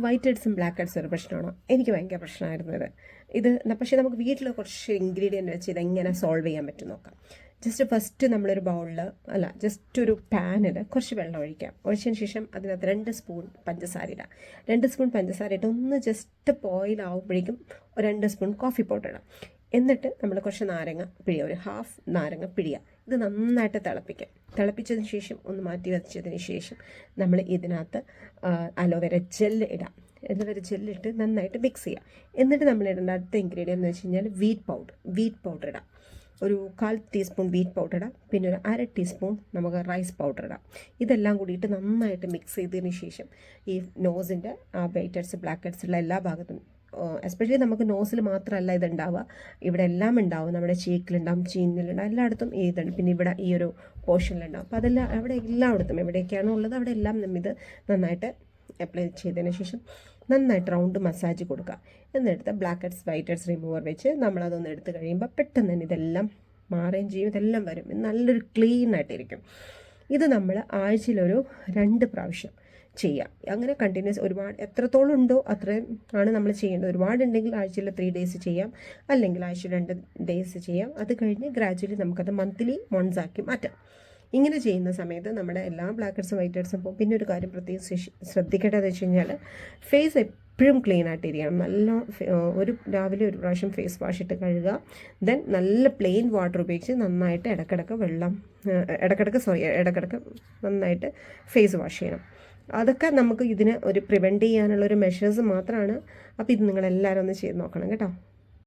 White ഹെഡ്സും black ഹെഡ്സും ഒരു പ്രശ്നമാണോ? എനിക്ക് ഭയങ്കര പ്രശ്നമായിരുന്നു ഇത്. പക്ഷേ നമുക്ക് വീട്ടിൽ കുറച്ച് ഇൻഗ്രീഡിയൻറ്റ് വെച്ച് ഇതെങ്ങനെ സോൾവ് ചെയ്യാൻ പറ്റും നോക്കാം. ജസ്റ്റ് ഫസ്റ്റ് നമ്മളൊരു ബൗളിൽ ജസ്റ്റ് ഒരു പാനിൽ കുറച്ച് വെള്ളം ഒഴിച്ചതിന് ശേഷം അതിനകത്ത് 2 സ്പൂൺ പഞ്ചസാര ഇടാം. 2 സ്പൂൺ പഞ്ചസാര ഇട്ട് ഒന്ന് ജസ്റ്റ് ബോയിൽ ആകുമ്പോഴേക്കും 2 സ്പൂൺ കോഫി പൗഡർ ഇടാം. എന്നിട്ട് നമ്മൾ കുറച്ച് നാരങ്ങ പിഴിയുക, ഒരു ഹാഫ് നാരങ്ങ പിഴിയുക. ഇത് നന്നായിട്ട് തിളപ്പിച്ചതിന് ശേഷം ഒന്ന് മാറ്റി വെച്ചതിന് ശേഷം നമ്മൾ ഇതിനകത്ത് അലോവേര ജെല്ല് ഇടാം. അലോവേര ജെല്ലിട്ട് നന്നായിട്ട് മിക്സ് ചെയ്യുക. എന്നിട്ട് നമ്മൾ ഇടേണ്ട അടുത്ത ഇൻഗ്രീഡിയൻ്റ് എന്ന് വെച്ച് കഴിഞ്ഞാൽ വീറ്റ് പൗഡർ ഇടാം. ഒരു 1/4 ടീസ്പൂൺ വീറ്റ് പൗഡർ ഇടാം. പിന്നെ ഒരു 1/2 ടീസ്പൂൺ നമുക്ക് റൈസ് പൗഡർ ഇടാം. ഇതെല്ലാം കൂടിയിട്ട് നന്നായിട്ട് മിക്സ് ചെയ്തതിന് ശേഷം ഈ നോസിൻ്റെ വൈറ്റ് ഹെഡ്സ് ബ്ലാക്ക് ഹെഡ്സുള്ള എല്ലാ ഭാഗത്തും, എസ്പെഷ്യലി നമുക്ക് നോസിൽ മാത്രമല്ല ഇതുണ്ടാവുക, ഇവിടെ എല്ലാം ഉണ്ടാവും. നമ്മുടെ ചീക്കിലുണ്ടാവും, ചീനിലുണ്ടാവും, എല്ലായിടത്തും ഇതുണ്ട്. പിന്നെ ഇവിടെ ഈ ഒരു പോർഷനിലുണ്ടാവും. അപ്പോൾ അതെല്ലാം അവിടെ എല്ലായിടത്തും എവിടെയൊക്കെയാണോ ഉള്ളത് അവിടെ എല്ലാം ഇത് നന്നായിട്ട് അപ്ലൈ ചെയ്തതിന് ശേഷം നന്നായിട്ട് റൗണ്ട് മസാജ് കൊടുക്കുക. എന്നെടുത്ത് blackheads whiteheads remover വെച്ച് നമ്മളതൊന്ന് എടുത്ത് കഴിയുമ്പോൾ പെട്ടെന്ന് തന്നെ ഇതെല്ലാം മാറുകയും ചെയ്യും, ഇതെല്ലാം വരും, നല്ലൊരു ക്ലീൻ ആയിട്ടിരിക്കും. ഇത് നമ്മൾ ആഴ്ചയിലൊരു 2 പ്രാവശ്യം ചെയ്യാം. അങ്ങനെ കണ്ടിന്യൂസ് ഒരുപാട് എത്രത്തോളം ഉണ്ടോ അത്രയും ആണ് നമ്മൾ ചെയ്യേണ്ടത്. ഒരുപാടുണ്ടെങ്കിൽ ആഴ്ചയിൽ 3 ഡേയ്സ് ചെയ്യാം, അല്ലെങ്കിൽ ആഴ്ചയിൽ 2 ഡേയ്സ് ചെയ്യാം. അത് കഴിഞ്ഞ് ഗ്രാജുവലി നമുക്കത് മന്ത്ലി വൺസ് ആക്കി മാറ്റാം. ഇങ്ങനെ ചെയ്യുന്ന സമയത്ത് നമ്മുടെ എല്ലാ ബ്ലാക്ക് ഹെഡ്സും വൈറ്റ് ഹെഡ്സും പോകും. പിന്നെ ഒരു കാര്യം പ്രത്യേകം ശ്രദ്ധിക്കേണ്ടതെന്ന് വെച്ച് കഴിഞ്ഞാൽ ഫേസ് എപ്പോഴും ക്ലീൻ ആയിട്ടിരിക്കണം. രാവിലെ ഒരു പ്രാവശ്യം ഫേസ് വാഷ് ഇട്ട് കഴുകുക. ദെൻ നല്ല പ്ലെയിൻ വാട്ടർ ഉപയോഗിച്ച് നന്നായിട്ട് ഇടക്കിടക്ക് നന്നായിട്ട് ഫേസ് വാഷ് ചെയ്യണം. അതൊക്കെ നമുക്ക് ഇതിന് ഒരു പ്രിവെൻറ്റ് ചെയ്യാനുള്ളൊരു മെഷേഴ്സ് മാത്രമാണ്. അപ്പോൾ ഇത് നിങ്ങളെല്ലാവരും ഒന്ന് ചെയ്ത് നോക്കണം കേട്ടോ.